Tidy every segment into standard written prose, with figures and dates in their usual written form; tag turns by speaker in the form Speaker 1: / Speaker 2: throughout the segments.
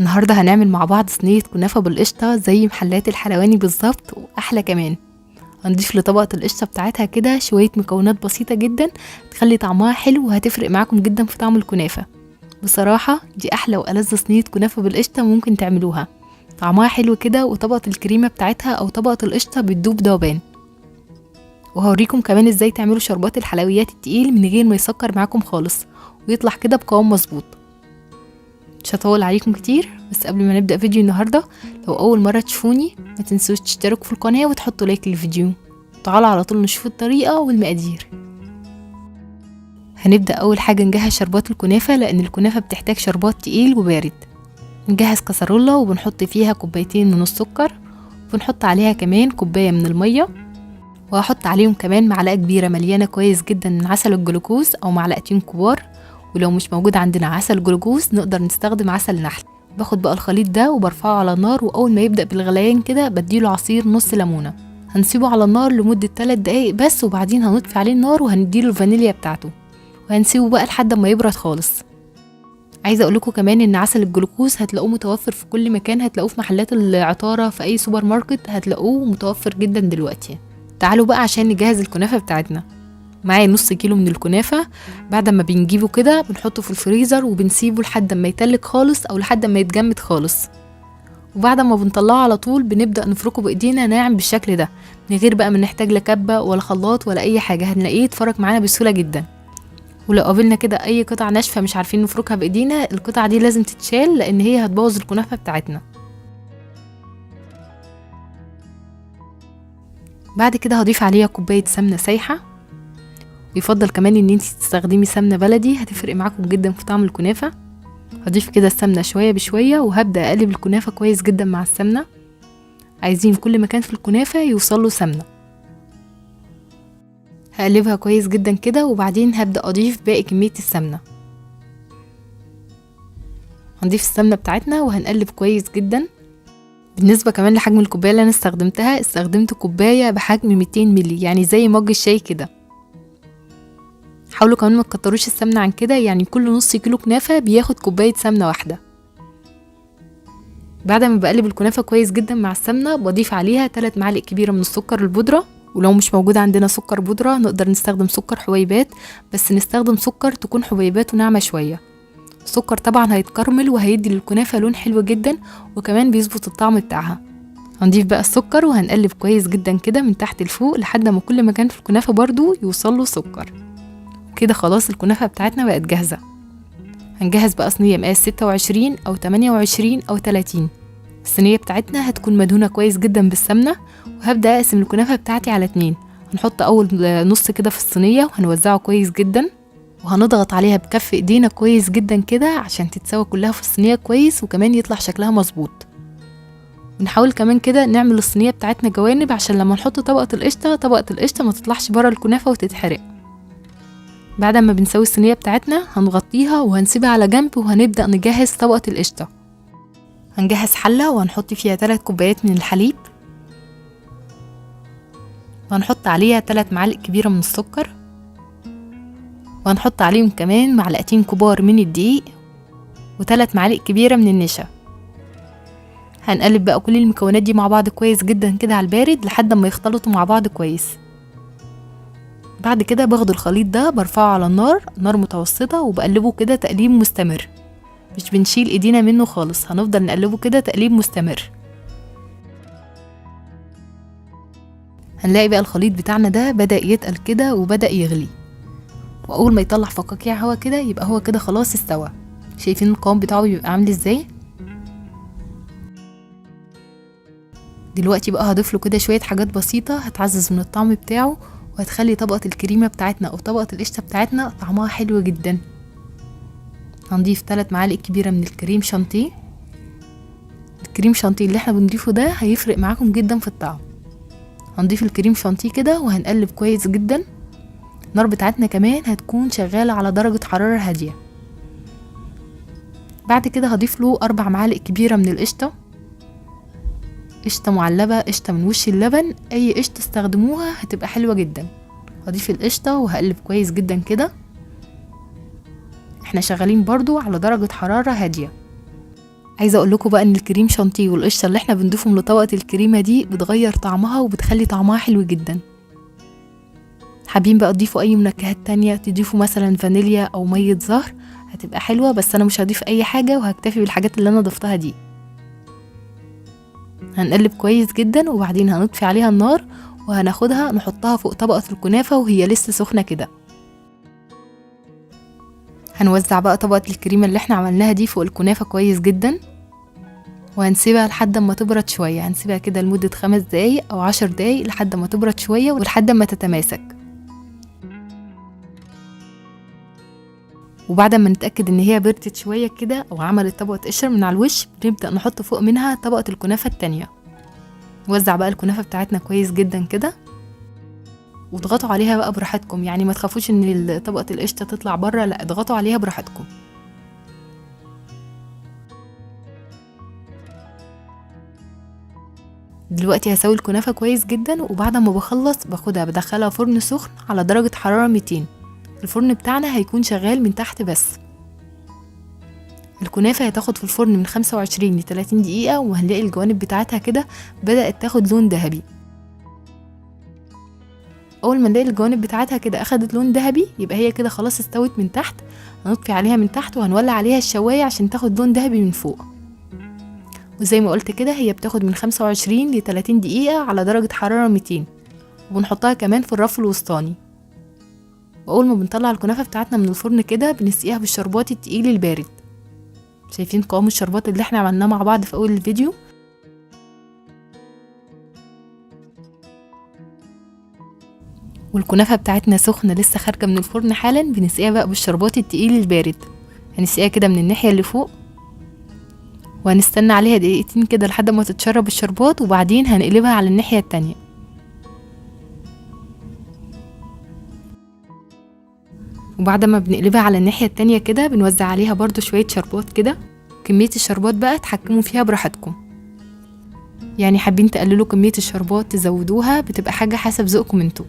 Speaker 1: النهاردة هنعمل مع بعض صينية كنافة بالقشطة زي محلات الحلواني بالظبط وأحلى كمان. هنضيف لطبقة القشطة بتاعتها كده شوية مكونات بسيطة جدا تخلي طعمها حلو وهتفرق معاكم جدا في طعم الكنافة. بصراحة دي أحلى وألذ صينية كنافة بالقشطة ممكن تعملوها، طعمها حلو كده وطبقة الكريمة بتاعتها أو طبقة القشطة بتدوب ذوبان. وهوريكم كمان ازاي تعملوا شربات الحلويات التقيل من غير ما يسكر معاكم خالص ويطلع كده بقوام مظبوط. مش هطول عليكم كتير، بس قبل ما نبدأ فيديو النهاردة لو أول مرة تشوفوني ما تنسوش تشتركوا في القناة وتحطوا لايك للفيديو. تعالوا على طول نشوف الطريقة والمقادير. هنبدأ أول حاجة نجهز شربات الكنافة، لأن الكنافة بتحتاج شربات تقيل وبارد. نجهز كسرولة وبنحط فيها كوبايتين من السكر، وبنحط عليها كمان كوباية من المية، وهحط عليهم كمان معلقة كبيرة مليانة كويس جدا من عسل الجلوكوز أو معلقتين كبار، ولو مش موجود عندنا عسل جلوكوز نقدر نستخدم عسل نحل. باخد بقى الخليط ده وبرفعه على النار، وأول ما يبدأ بالغليان كده بديله عصير نص ليمونة. هنسيبه على النار لمدة 3 دقايق بس، وبعدين هنطفي عليه النار وهنديله الفانيليا بتاعته، وهنسيبه بقى لحد ما يبرد خالص. عايزه اقول لكم كمان ان عسل الجلوكوز هتلاقوه متوفر في كل مكان، هتلاقوه في محلات العطاره، في اي سوبر ماركت هتلاقوه متوفر جدا دلوقتي. تعالوا بقى عشان نجهز الكنافه بتاعتنا. معايا نص كيلو من الكنافه. بعد ما بنجيبه كده بنحطه في الفريزر وبنسيبه لحد ما يتلج خالص او لحد ما يتجمد خالص، وبعد ما بنطلعه على طول بنبدا نفركه بايدينا ناعم بالشكل ده، من غير بقى ما نحتاج لا كبه ولا خلاط ولا اي حاجه، هنلاقيه اتفرك معانا بسهوله جدا. ولو قابلنا كده اي قطع ناشفه مش عارفين نفركها بايدينا، القطعه دي لازم تتشال لان هي هتبوظ الكنافه بتاعتنا. بعد كده هضيف عليها كوبايه سمنه سايحه، ويفضل كمان ان انتي تستخدمي سمنه بلدي، هتفرق معاكم جدا في طعم الكنافه. هضيف كده السمنه شويه بشويه وهبدا اقلب الكنافه كويس جدا مع السمنه. عايزين كل مكان في الكنافه يوصل له سمنه. هقلبها كويس جدا كده، وبعدين هبدا اضيف باقي كميه السمنه. هنضيف السمنه بتاعتنا وهنقلب كويس جدا. بالنسبه كمان لحجم الكوبايه اللي انا استخدمت كوبايه بحجم 200 مللي، يعني زي مج الشاي كده. حاولوا كمان ما تكتروش السمنه عن كده، يعني كل نص كيلو كنافه بياخد كوبايه سمنه واحده. بعد ما بقلب الكنافه كويس جدا مع السمنه بضيف عليها 3 معالق كبيره من السكر البودره، ولو مش موجود عندنا سكر بودره نقدر نستخدم سكر حبيبات، بس نستخدم سكر تكون حبيباته ناعمه شويه. السكر طبعا هيتكرمل وهيدي للكنافه لون حلو جدا، وكمان بيظبط الطعم بتاعها. هنضيف بقى السكر وهنقلب كويس جدا كده من تحت لفوق لحد ما كل مكان في الكنافه برضو يوصل له سكر. كده خلاص الكنافه بتاعتنا بقت جاهزه. هنجهز بقى صينيه مقاس 26 او 28 او 30. الصينيه بتاعتنا هتكون مدهونه كويس جدا بالسمنه، وهبدا اقسم الكنافه بتاعتي على 2. هنحط اول نص كده في الصينيه وهنوزعه كويس جدا، وهنضغط عليها بكف ايدينا كويس جدا كده عشان تتسوى كلها في الصينيه كويس، وكمان يطلع شكلها مظبوط. ونحاول كمان كده نعمل الصينيه بتاعتنا جوانب عشان لما نحط طبقه القشطه ما تطلعش بره الكنافه وتتحرق. بعد ما بنسوي الصينيه بتاعتنا هنغطيها وهنسيبها على جنب، وهنبدا نجهز طبقه القشطه. هنجهز حله وهنحط فيها 3 كوبايات من الحليب، وهنحط عليها 3 معالق كبيره من السكر، وهنحط عليهم كمان معلقتين كبار من الدقيق، و3 معالق كبيره من النشا. هنقلب بقى كل المكونات دي مع بعض كويس جدا كده على البارد لحد ما يختلطوا مع بعض كويس. بعد كده باخد الخليط ده برفعه على نار متوسطه وبقلبه كده تقليب مستمر، مش بنشيل ايدينا منه خالص، هنفضل نقلبه كده تقليب مستمر. هنلاقي بقى الخليط بتاعنا ده بدأ يتقل كده وبدأ يغلي، واول ما يطلع فقاقيع هوا كده يبقى هو كده خلاص استوى. شايفين القوام بتاعه بيبقى عامل ازاي؟ دلوقتي بقى هضيف له كده شويه حاجات بسيطه هتعزز من الطعم بتاعه، وهتخلي طبقه الكريمه بتاعتنا او طبقه القشطه بتاعتنا طعمها حلو جدا. هنضيف 3 معالق كبيره من الكريم شانتيه. الكريم شانتيه اللي احنا بنضيفه ده هيفرق معاكم جدا في الطعم. هنضيف الكريم شانتيه كده وهنقلب كويس جدا. النار بتاعتنا كمان هتكون شغاله على درجه حراره هاديه. بعد كده هضيف له 4 معالق كبيره من القشطه، قشطه معلبه، قشطه من وش اللبن، اي قشطه استخدموها هتبقى حلوه جدا. هضيف القشطه وهقلب كويس جدا كده. احنا شغالين برضو على درجه حراره هاديه. عايزه اقول لكم بقى ان الكريم شانتيه والقشطه اللي احنا بنضيفهم لطبقه الكريمه دي بتغير طعمها وبتخلي طعمها حلو جدا. حابين بقى تضيفوا اي منكهات تانية، تضيفوا مثلا فانيليا او ميه زهر هتبقى حلوه، بس انا مش هضيف اي حاجه وهكتفي بالحاجات اللي انا ضفتها دي. هنقلب كويس جدا وبعدين هنطفي عليها النار وهناخدها نحطها فوق طبقه الكنافه وهي لسه سخنه كده. هنوزع بقى طبقه الكريمه اللي احنا عملناها دي فوق الكنافه كويس جدا، وهنسيبها لحد ما تبرد شويه. هنسيبها كده لمده 5 دقايق او 10 دقايق لحد ما تبرد شويه ولحد ما تتماسك. وبعد ما نتأكد ان هي بردت شوية كده او عملت طبقة قشر من على الوش، بنبدأ نحط فوق منها طبقة الكنافة التانية. نوزع بقى الكنافة بتاعتنا كويس جدا كده، واضغطوا عليها بقى براحتكم، يعني ما تخافوش ان طبقة القشطة تطلع بره، لا اضغطوا عليها براحتكم. دلوقتي هسوي الكنافة كويس جدا، وبعد ما بخلص باخدها بدخلها فرن سخن على درجة حرارة 200. الفرن بتاعنا هيكون شغال من تحت بس. الكنافة هتاخد في الفرن من 25 ل 30 دقيقة، وهنلاقي الجوانب بتاعتها كده بدأت تاخد لون ذهبي. اول ما نلاقي الجوانب بتاعتها كده اخدت لون ذهبي يبقى هي كده خلاص استوت من تحت. هنطفي عليها من تحت وهنولع عليها الشواية عشان تاخد لون ذهبي من فوق. وزي ما قلت كده هي بتاخد من 25 ل 30 دقيقة على درجة حرارة 200، وبنحطها كمان في الرف الوسطاني. واول ما بنطلع الكنافة بتاعتنا من الفرن كده بنسقيها بالشربات التقيل البارد. شايفين قوام الشربات اللي احنا عملناه مع بعض في اول الفيديو؟ والكنافة بتاعتنا سخنة لسه خارجة من الفرن حالا، بنسقيها بقى بالشربات التقيل البارد. هنسقيها كده من الناحية اللي فوق، وهنستنى عليها دقيقتين كده لحد ما تتشرب الشربات، وبعدين هنقلبها على الناحية التانية. وبعد ما بنقلبها على الناحية التانية كده بنوزع عليها برضو شوية شربات كده. كمية الشربات بقى تحكموا فيها براحتكم، يعني حابين تقللوا كمية الشربات تزودوها، بتبقى حاجة حسب ذوقكم انتوا.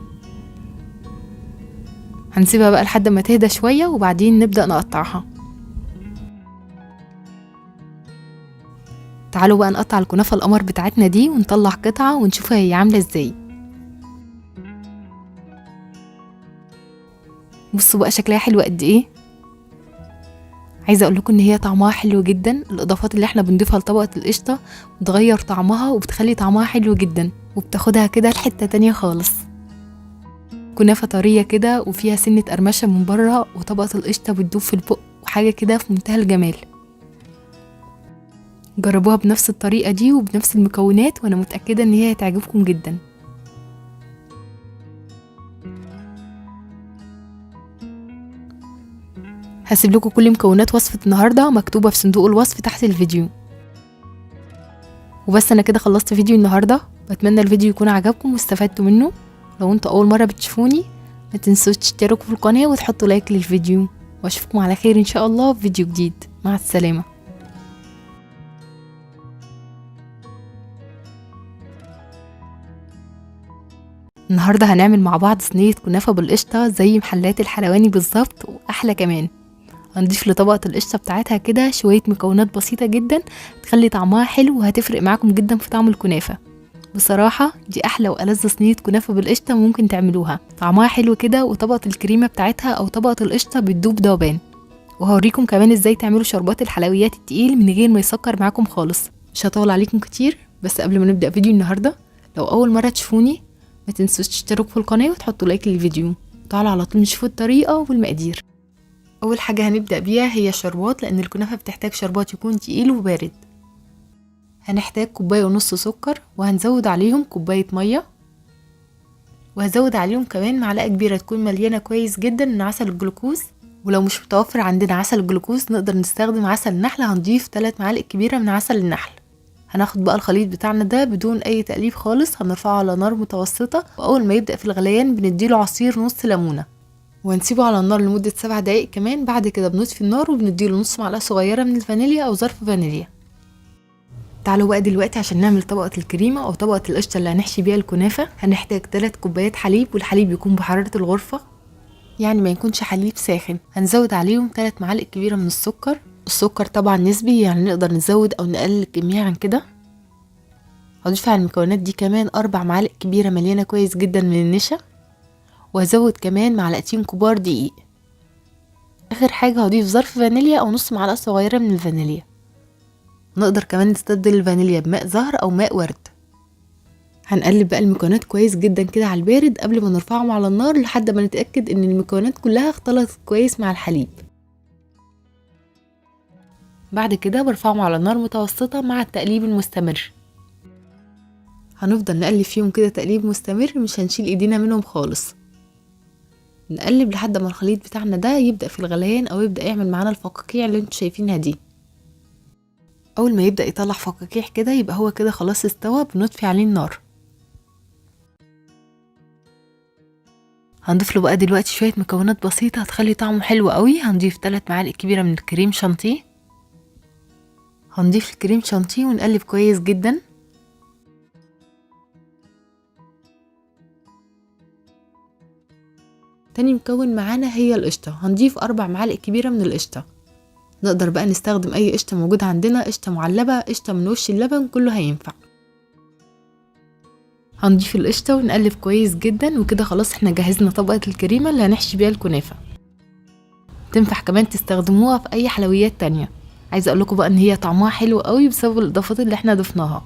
Speaker 1: هنسيبها بقى لحد ما تهدى شوية وبعدين نبدأ نقطعها. تعالوا بقى نقطع الكنافة القمر بتاعتنا دي ونطلع قطعة ونشوفها هي عاملة ازاي. بصوا بقى شكلها حلو قد ايه. عايزه اقول لكم ان هي طعمها حلو جدا. الاضافات اللي احنا بنضيفها لطبقه القشطه بتغير طعمها وبتخلي طعمها حلو جدا، وبتاخدها كده لحته تانية خالص. كنافه طريه كده وفيها سنه قرمشه من بره، وطبقه القشطه بتدوب في البق، وحاجه كده في منتهى الجمال. جربوها بنفس الطريقه دي وبنفس المكونات، وانا متاكده ان هي هتعجبكم جدا. هسيب لكم كل مكونات وصفة النهاردة مكتوبة في صندوق الوصف تحت الفيديو. وبس أنا كده خلصت فيديو النهاردة. بتمنى الفيديو يكون عجبكم واستفدتوا منه. لو انتوا أول مرة بتشوفوني ما تنسوش تشتركوا في القناة وتحطوا لايك للفيديو، واشوفكم على خير إن شاء الله في فيديو جديد. مع السلامة. النهاردة هنعمل مع بعض صينية كنافة بالقشطة زي محلات الحلواني بالظبط وأحلى كمان. هنضيف لطبقة القشطة بتاعتها كده شوية مكونات بسيطة جدا تخلي طعمها حلو، وهتفرق معاكم جدا في طعم الكنافة. بصراحة دي أحلى وألذ صينية كنافة بالقشطة ممكن تعملوها. طعمها حلو كده، وطبقة الكريمة بتاعتها أو طبقة القشطة بتدوب ذوبان. وهوريكم كمان ازاي تعملوا شربات الحلويات التقيل من غير ما يسكر معاكم خالص. مش هطول عليكم كتير، بس قبل ما نبدأ فيديو النهاردة لو أول مرة تشوفوني ما تنسوش تشتركوا في القناة وتحطوا لايك للفيديو. تعالوا على طول نشوفوا الطريقة والمقادير. اول حاجه هنبدا بيها هي الشربات، لان الكنافه بتحتاج شربات يكون تقيل وبارد. هنحتاج 1.5 كوبايه سكر، وهنزود عليهم كوبايه ميه، وهزود عليهم كمان معلقه كبيره تكون مليانه كويس جدا من عسل الجلوكوز. ولو مش متوفر عندنا عسل الجلوكوز نقدر نستخدم عسل النحل، هنضيف 3 معالق كبيره من عسل النحل. هناخد بقى الخليط بتاعنا ده بدون اي تقليب خالص، هنرفعه على نار متوسطه، واول ما يبدا في الغليان بنديله عصير نص ليمونه، وهنسيبه على النار لمدة 7 دقايق كمان. بعد كده بنطفي النار وبنديله نص معلقة صغيرة من الفانيليا أو ظرف فانيليا. تعالوا بقى دلوقتي عشان نعمل طبقة الكريمة أو طبقة القشطة اللي هنحشي بيها الكنافة. هنحتاج 3 كوبايات حليب، والحليب يكون بحرارة الغرفة، يعني ما يكونش حليب ساخن. هنزود عليهم 3 معالق كبيرة من السكر، السكر طبعا نسبي، يعني نقدر نزود او نقلل الكمية عن كده. هضيف على المكونات دي كمان 4 معالق كبيرة مليانة كويس جدا من النشا، وهزود كمان معلقتين كبار دقيق. اخر حاجة هضيف ظرف فانيليا او نص معلقة صغيرة من الفانيليا. نقدر كمان نستبدل الفانيليا بماء زهر او ماء ورد. هنقلب بقى المكونات كويس جدا كده على البارد قبل ما نرفعهم على النار، لحد ما نتأكد ان المكونات كلها اختلطت كويس مع الحليب. بعد كده برفعهم على نار متوسطة مع التقليب المستمر. هنفضل نقلب فيهم كده تقليب مستمر، مش هنشيل ايدينا منهم خالص. نقلب لحد ما الخليط بتاعنا ده يبدأ في الغليان او يبدأ يعمل معانا الفقاقيع اللي انتوا شايفينها دي. اول ما يبدأ يطلع فقاقيع كده يبقى هو كده خلاص استوى، بنطفي عليه النار. هنضيف له بقى دلوقتي شوية مكونات بسيطة هتخلي طعمه حلو قوي. هنضيف 3 معالق كبيرة من الكريم شانتيه. هنضيف الكريم شانتيه ونقلب كويس جدا. تاني مكون معانا هي القشطة. هنضيف 4 معالق كبيرة من القشطة. نقدر بقى نستخدم اي قشطة موجود عندنا، قشطة معلبة، قشطة من وش اللبن، كله هينفع. هنضيف القشطة ونقلب كويس جدا، وكده خلاص احنا جهزنا طبقة الكريمة اللي هنحشي بيها الكنافة. تنفع كمان تستخدموها في اي حلويات تانية. عايزه اقول لكم بقى ان هي طعمها حلو قوي بسبب الاضافات اللي احنا ضفناها.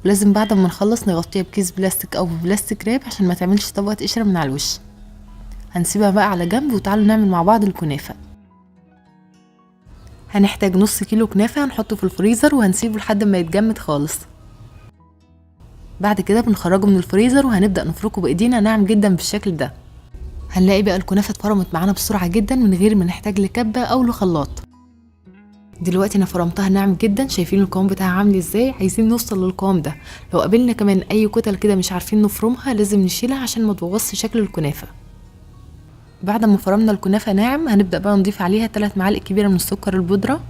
Speaker 1: لازم بعد ما نخلص نغطيها بكيس بلاستيك او بلاستيك راب عشان ما تعملش طبقه قشره من على الوش. هنسيبها بقى على جنب، وتعالوا نعمل مع بعض الكنافه. هنحتاج نص كيلو كنافه، هنحطه في الفريزر وهنسيبه لحد ما يتجمد خالص. بعد كده بنخرجه من الفريزر وهنبدا نفركه بايدينا ناعم جدا بالشكل ده. هنلاقي بقى الكنافه اتفرمت معانا بسرعه جدا من غير ما نحتاج لكبه او لخلاط. دلوقتي انا فرمتها ناعم جدا. شايفين القوام بتاعها عامل ازاي؟ عايزين نوصل للقوام ده. لو قابلنا كمان اي كتل كده مش عارفين نفرمها لازم نشيلها عشان ما تبوظش شكل الكنافه. بعد ما فرمنا الكنافه ناعم هنبدا بقى نضيف عليها 3 معالق كبيره من السكر البودره.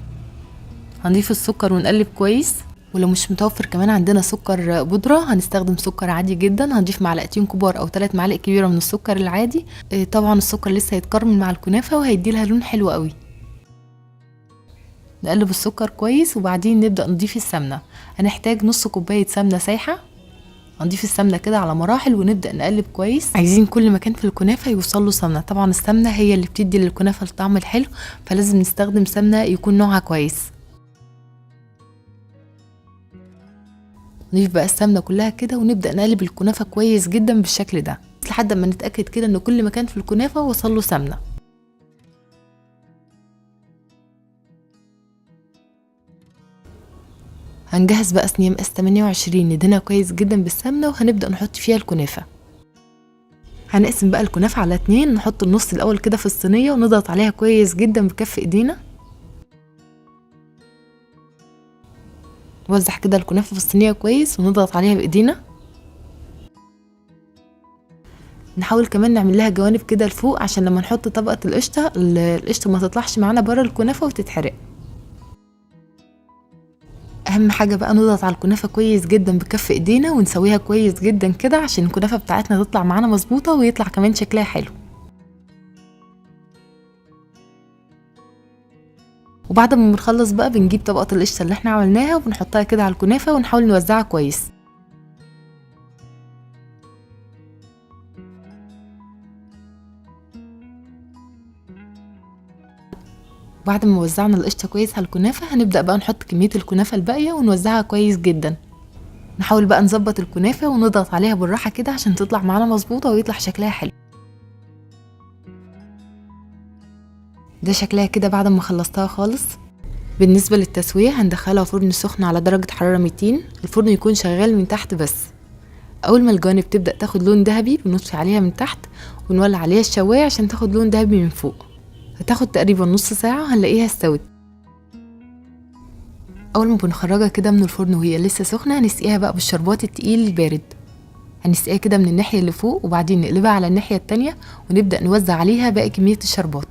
Speaker 1: هنضيف السكر ونقلب كويس. ولو مش متوفر كمان عندنا سكر بودره هنستخدم سكر عادي جدا. هنضيف معلقتين كبار او 3 معالق كبيره من السكر العادي. طبعا السكر لسه هيتكرمل مع الكنافه وهيدي لها لون حلو قوي. نقلب السكر كويس وبعدين نبدأ نضيف السمنة. هنحتاج نص كوباية سمنة سايحة. هنضيف السمنة كده على مراحل ونبدأ نقلب كويس. عايزين كل مكان في الكنافة يوصل له سمنة. طبعا السمنة هي اللي بتدي للكنافة الطعم الحلو، فلازم نستخدم سمنة يكون نوعها كويس. نضيف بقى السمنة كلها كده ونبدأ نقلب الكنافة كويس جدا بالشكل ده لحد ما نتأكد كده ان كل مكان في الكنافة وصل له سمنة. هنجهز بقى صينيه مقاس 28 ندهنها كويس جدا بالسمنه وهنبدا نحط فيها الكنافه. هنقسم بقى الكنافه على 2، نحط النص الاول كده في الصينيه ونضغط عليها كويس جدا بكف ايدينا. نوزع كده الكنافه في الصينيه كويس ونضغط عليها بايدينا. نحاول كمان نعمل لها جوانب كده لفوق عشان لما نحط طبقه القشطه ما تطلعش معانا بره الكنافه وتتحرق. اهم حاجه بقى نضغط على الكنافه كويس جدا بكف ايدينا ونسويها كويس جدا كده عشان الكنافه بتاعتنا تطلع معانا مظبوطه ويطلع كمان شكلها حلو. وبعد ما بنخلص بقى بنجيب طبقه القشطه اللي احنا عملناها وبنحطها كده على الكنافه ونحاول نوزعها كويس. بعد ما وزعنا القشطه كويس على الكنافه هنبدا بقى نحط كميه الكنافه الباقيه ونوزعها كويس جدا. نحاول بقى نظبط الكنافه ونضغط عليها بالراحه كده عشان تطلع معانا مظبوطه ويطلع شكلها حلو. ده شكلها كده بعد ما خلصتها خالص. بالنسبه للتسويه هندخلها فرن سخن على درجه حراره 200. الفرن يكون شغال من تحت بس. اول ما الجوانب تبدا تاخد لون ذهبي بنطفي عليها من تحت ونولع عليها الشوايه عشان تاخد لون ذهبي من فوق. هتاخد تقريبا نص ساعه هنلاقيها استوت. اول ما بنخرجها كده من الفرن وهي لسه سخنه هنسقيها بقى بالشربات التقيل البارد. هنسقيها كده من الناحيه اللي فوق وبعدين نقلبها على الناحيه التانية ونبدا نوزع عليها باقي كميه الشربات.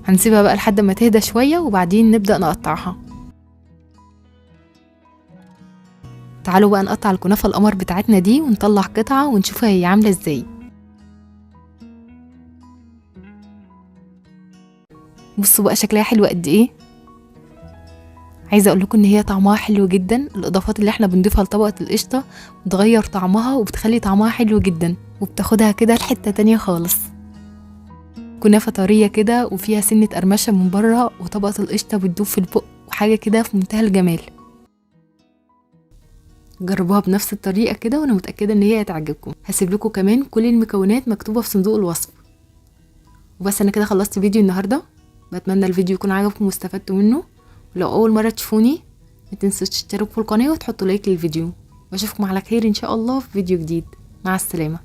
Speaker 1: هنسيبها بقى لحد ما تهدى شويه وبعدين نبدا نقطعها. تعالوا بقى نقطع الكنافة القمر بتاعتنا دي ونطلع قطعة ونشوفها هي عاملة ازاي. بصوا بقى شكلها حلو قد ايه. عايزه اقول لكم ان هي طعمها حلو جدا، الاضافات اللي احنا بنضيفها لطبقه القشطه بتغير طعمها وبتخلي طعمها حلو جدا وبتاخدها كده لحته تانية خالص. كنافه طريه كده وفيها سنه قرمشه من بره وطبقه القشطه بتدوب في البق وحاجه كده في منتهى الجمال. جربوها بنفس الطريقه كده وانا متاكده ان هي هتعجبكم. هسيب لكم كمان كل المكونات مكتوبه في صندوق الوصف. وبس انا كده خلصت فيديو النهارده، بتمنى الفيديو يكون عجبكم واستفدتوا منه. ولو اول مره تشوفوني ما تنسوش تشتركوا في القناه وتحطوا لايك للفيديو، واشوفكم على خير ان شاء الله في فيديو جديد. مع السلامه.